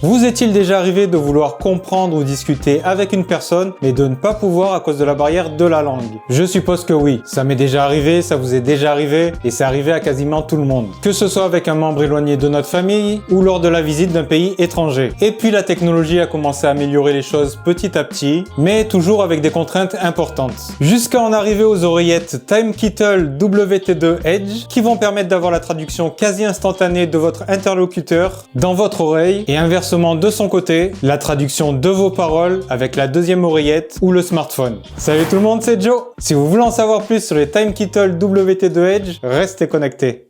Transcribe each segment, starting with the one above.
Vous est-il déjà arrivé de vouloir comprendre ou discuter avec une personne, mais de ne pas pouvoir à cause de la barrière de la langue? Je suppose que oui, ça m'est déjà arrivé, ça vous est déjà arrivé, et c'est arrivé à quasiment tout le monde. Que ce soit avec un membre éloigné de notre famille, ou lors de la visite d'un pays étranger. Et puis la technologie a commencé à améliorer les choses petit à petit, mais toujours avec des contraintes importantes. Jusqu'à en arriver aux oreillettes TimeKettle WT2 Edge, qui vont permettre d'avoir la traduction quasi instantanée de votre interlocuteur dans votre oreille, et inversement de son côté, la traduction de vos paroles avec la deuxième oreillette ou le smartphone. Salut tout le monde, c'est Joe. Si vous voulez en savoir plus sur les TimeKettle WT2 Edge, restez connectés.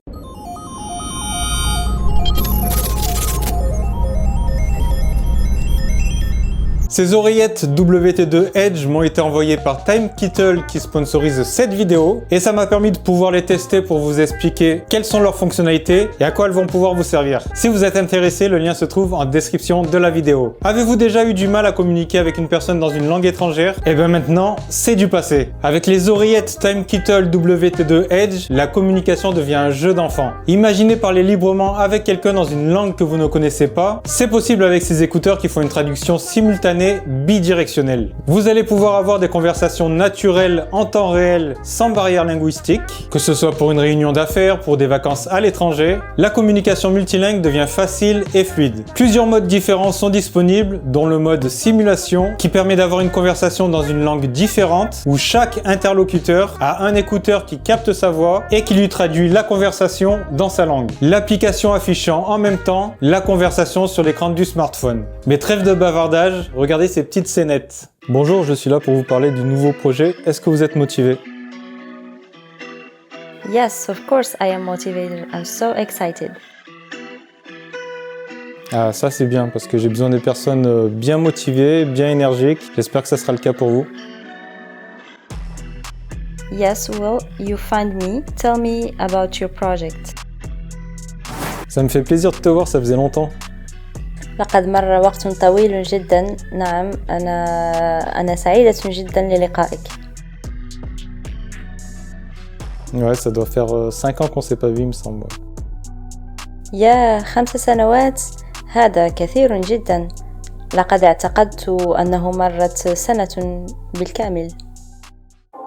Ces oreillettes WT2 Edge m'ont été envoyées par TimeKettle qui sponsorise cette vidéo et ça m'a permis de pouvoir les tester pour vous expliquer quelles sont leurs fonctionnalités et à quoi elles vont pouvoir vous servir. Si vous êtes intéressé, le lien se trouve en description de la vidéo. Avez-vous déjà eu du mal à communiquer avec une personne dans une langue étrangère? Et bien maintenant, c'est du passé. Avec les oreillettes TimeKettle WT2 Edge, la communication devient un jeu d'enfant. Imaginez parler librement avec quelqu'un dans une langue que vous ne connaissez pas. C'est possible avec ces écouteurs qui font une traduction simultanée bidirectionnelle. Vous allez pouvoir avoir des conversations naturelles en temps réel sans barrière linguistique, que ce soit pour une réunion d'affaires, pour des vacances à l'étranger. La communication multilingue devient facile et fluide. Plusieurs modes différents sont disponibles, dont le mode simulation qui permet d'avoir une conversation dans une langue différente où chaque interlocuteur a un écouteur qui capte sa voix et qui lui traduit la conversation dans sa langue. L'application affichant en même temps la conversation sur l'écran du smartphone. Mais trêve de bavardage, regardez ces petites scénettes. Bonjour, je suis là pour vous parler du nouveau projet. Est-ce que vous êtes motivé? Yes, of course I am motivated. I'm so excited. Ah, ça c'est bien parce que j'ai besoin des personnes bien motivées, bien énergiques. J'espère que ça sera le cas pour vous. Yes, will you find me? Tell me about your project. Ça me fait plaisir de te voir, ça faisait longtemps. لقد مر وقت طويل جدا. نعم، أنا سعيدة جدا للقائك. Ouais, ça doit faire 5 ans qu'on s'est pas vu, il me semble. يا 5 سنوات، هذا كثير جدا. لقد اعتقدت أنه مرت سنة بالكامل.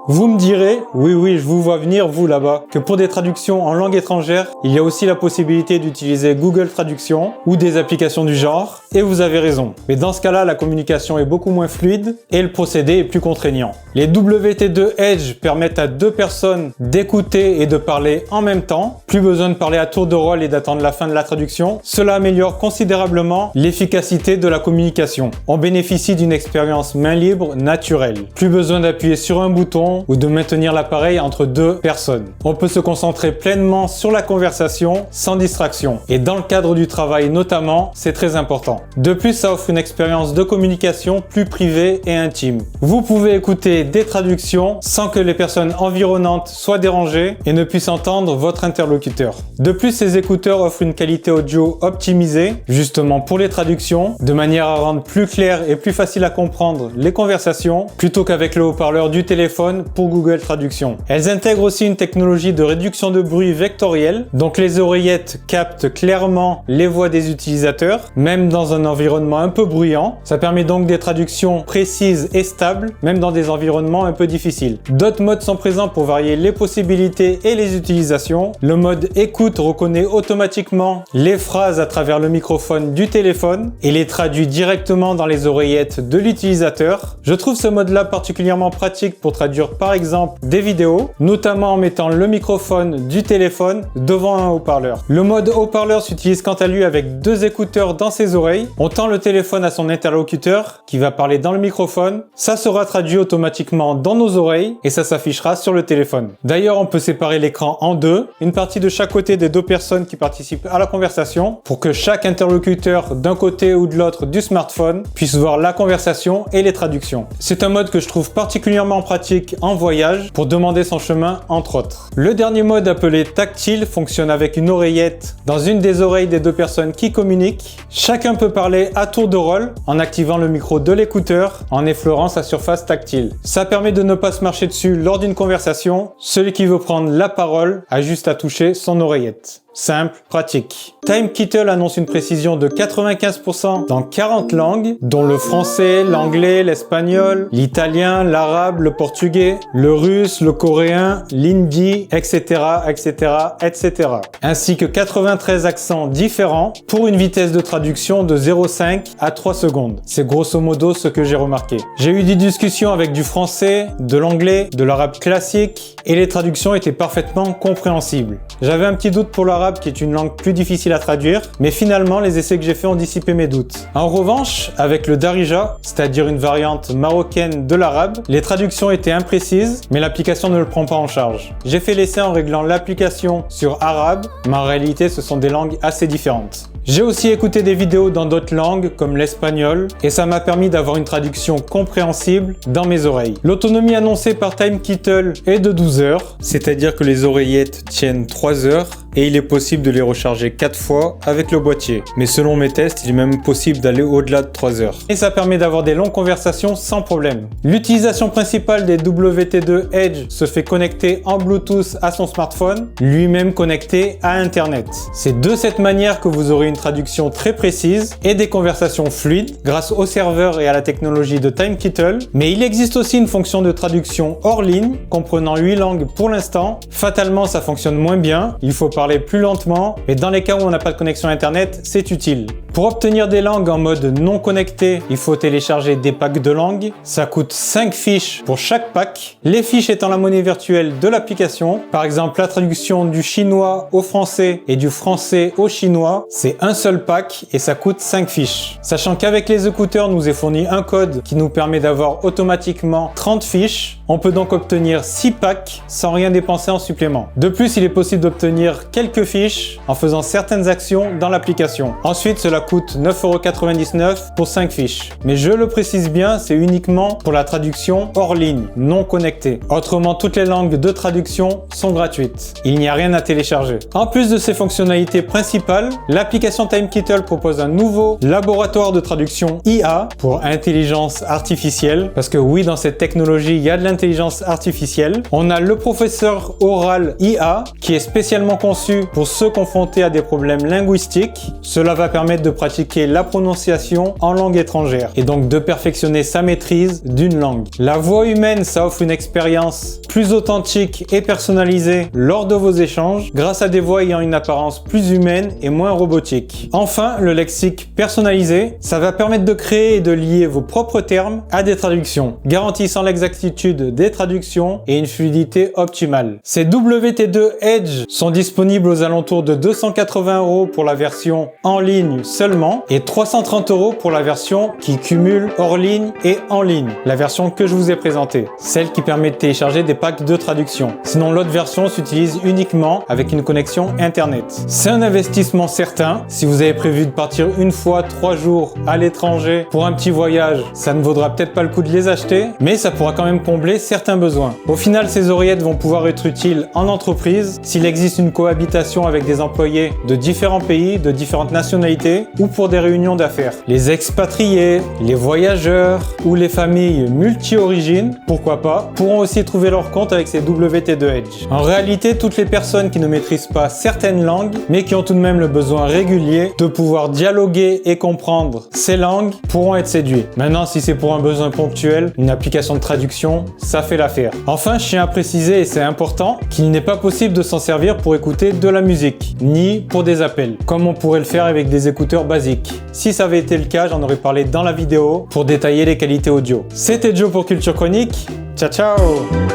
Vous me direz, oui, je vous vois venir, vous là-bas, que pour des traductions en langue étrangère, il y a aussi la possibilité d'utiliser Google Traduction ou des applications du genre, et vous avez raison. Mais dans ce cas-là, la communication est beaucoup moins fluide et le procédé est plus contraignant. Les WT2 Edge permettent à deux personnes d'écouter et de parler en même temps. Plus besoin de parler à tour de rôle et d'attendre la fin de la traduction. Cela améliore considérablement l'efficacité de la communication. On bénéficie d'une expérience main libre naturelle. Plus besoin d'appuyer sur un bouton ou de maintenir l'appareil entre deux personnes. On peut se concentrer pleinement sur la conversation sans distraction. Et dans le cadre du travail notamment, c'est très important. De plus, ça offre une expérience de communication plus privée et intime. Vous pouvez écouter des traductions sans que les personnes environnantes soient dérangées et ne puissent entendre votre interlocuteur. De plus, ces écouteurs offrent une qualité audio optimisée, justement pour les traductions, de manière à rendre plus clair et plus facile à comprendre les conversations, plutôt qu'avec le haut-parleur du téléphone pour Google Traduction. Elles intègrent aussi une technologie de réduction de bruit vectorielle, donc les oreillettes captent clairement les voix des utilisateurs, même dans un environnement un peu bruyant. Ça permet donc des traductions précises et stables, même dans des environnements un peu difficiles. D'autres modes sont présents pour varier les possibilités et les utilisations. Le mode écoute reconnaît automatiquement les phrases à travers le microphone du téléphone et les traduit directement dans les oreillettes de l'utilisateur. Je trouve ce mode-là particulièrement pratique pour traduire par exemple des vidéos, notamment en mettant le microphone du téléphone devant un haut-parleur. Le mode haut-parleur s'utilise quant à lui avec deux écouteurs dans ses oreilles. On tend le téléphone à son interlocuteur qui va parler dans le microphone. Ça sera traduit automatiquement dans nos oreilles et ça s'affichera sur le téléphone. D'ailleurs, on peut séparer l'écran en deux, une partie de chaque côté des deux personnes qui participent à la conversation pour que chaque interlocuteur d'un côté ou de l'autre du smartphone puisse voir la conversation et les traductions. C'est un mode que je trouve particulièrement pratique en voyage pour demander son chemin entre autres. Le dernier mode appelé tactile fonctionne avec une oreillette dans une des oreilles des deux personnes qui communiquent. Chacun peut parler à tour de rôle en activant le micro de l'écouteur en effleurant sa surface tactile. Ça permet de ne pas se marcher dessus lors d'une conversation. Celui qui veut prendre la parole a juste à toucher son oreillette. Simple, pratique. TimeKettle annonce une précision de 95% dans 40 langues, dont le français, l'anglais, l'espagnol, l'italien, l'arabe, le portugais, le russe, le coréen, l'hindi, etc., etc., etc. Ainsi que 93 accents différents pour une vitesse de traduction de 0,5 à 3 secondes. C'est grosso modo ce que j'ai remarqué. J'ai eu des discussions avec du français, de l'anglais, de l'arabe classique et les traductions étaient parfaitement compréhensibles. J'avais un petit doute pour l'arabe qui est une langue plus difficile à traduire, mais finalement les essais que j'ai faits ont dissipé mes doutes. En revanche, avec le Darija, c'est-à-dire une variante marocaine de l'arabe, les traductions étaient imprécises, mais l'application ne le prend pas en charge. J'ai fait l'essai en réglant l'application sur arabe, mais en réalité ce sont des langues assez différentes. J'ai aussi écouté des vidéos dans d'autres langues comme l'espagnol et ça m'a permis d'avoir une traduction compréhensible dans mes oreilles. L'autonomie annoncée par TimeKettle est de 12 heures, c'est-à-dire que les oreillettes tiennent 3 heures et il est possible de les recharger 4 fois avec le boîtier. Mais selon mes tests, il est même possible d'aller au-delà de 3 heures. Et ça permet d'avoir des longues conversations sans problème. L'utilisation principale des WT2 Edge se fait connecter en Bluetooth à son smartphone, lui-même connecté à Internet. C'est de cette manière que vous aurez une traduction très précise et des conversations fluides grâce au serveur et à la technologie de TimeKettle. Mais il existe aussi une fonction de traduction hors ligne comprenant 8 langues pour l'instant. Fatalement, ça fonctionne moins bien. Il faut parler plus lentement, mais dans les cas où on n'a pas de connexion internet, c'est utile. Pour obtenir des langues en mode non connecté, il faut télécharger des packs de langues. Ça coûte 5 fiches pour chaque pack. Les fiches étant la monnaie virtuelle de l'application. Par exemple, la traduction du chinois au français et du français au chinois, c'est un seul pack et ça coûte 5 fiches. Sachant qu'avec les écouteurs, nous est fourni un code qui nous permet d'avoir automatiquement 30 fiches. On peut donc obtenir 6 packs sans rien dépenser en supplément. De plus, il est possible d'obtenir quelques fiches en faisant certaines actions dans l'application. Ensuite, cela coûte 9,99 € pour 5 fiches. Mais je le précise bien, c'est uniquement pour la traduction hors ligne, non connectée. Autrement, toutes les langues de traduction sont gratuites. Il n'y a rien à télécharger. En plus de ces fonctionnalités principales, l'application TimeKettle propose un nouveau laboratoire de traduction IA pour intelligence artificielle. Parce que oui, dans cette technologie, il y a de l'intelligence artificielle. On a le professeur oral IA qui est spécialement conçu pour ceux confrontés à des problèmes linguistiques. Cela va permettre de pratiquer la prononciation en langue étrangère et donc de perfectionner sa maîtrise d'une langue. La voix humaine, ça offre une expérience plus authentique et personnalisée lors de vos échanges grâce à des voix ayant une apparence plus humaine et moins robotique. Enfin, le lexique personnalisé, ça va permettre de créer et de lier vos propres termes à des traductions, garantissant l'exactitude des traductions et une fluidité optimale. Ces WT2 Edge sont disponibles aux alentours de 280 € pour la version en ligne seulement et 330 € pour la version qui cumule hors ligne et en ligne, la version que je vous ai présentée, celle qui permet de télécharger des packs de traduction. Sinon, l'autre version s'utilise uniquement avec une connexion internet. C'est un investissement certain. Si vous avez prévu de partir une fois 3 jours à l'étranger pour un petit voyage, ça ne vaudra peut-être pas le coup de les acheter, mais ça pourra quand même combler certains besoins. Au final, ces oreillettes vont pouvoir être utiles en entreprise s'il existe une cohabitation avec des employés de différents pays, de différentes nationalités ou pour des réunions d'affaires. Les expatriés, les voyageurs ou les familles multi-origines, pourquoi pas, pourront aussi trouver leur compte avec ces WT2 Edge. En réalité, toutes les personnes qui ne maîtrisent pas certaines langues, mais qui ont tout de même le besoin régulier de pouvoir dialoguer et comprendre ces langues, pourront être séduits. Maintenant, si c'est pour un besoin ponctuel, une application de traduction, ça fait l'affaire. Enfin, je tiens à préciser, et c'est important, qu'il n'est pas possible de s'en servir pour écouter de la musique, ni pour des appels, comme on pourrait le faire avec des écouteurs basiques. Si ça avait été le cas, j'en aurais parlé dans la vidéo pour détailler les qualités audio. C'était Joe pour Culture Chronique. Ciao ciao!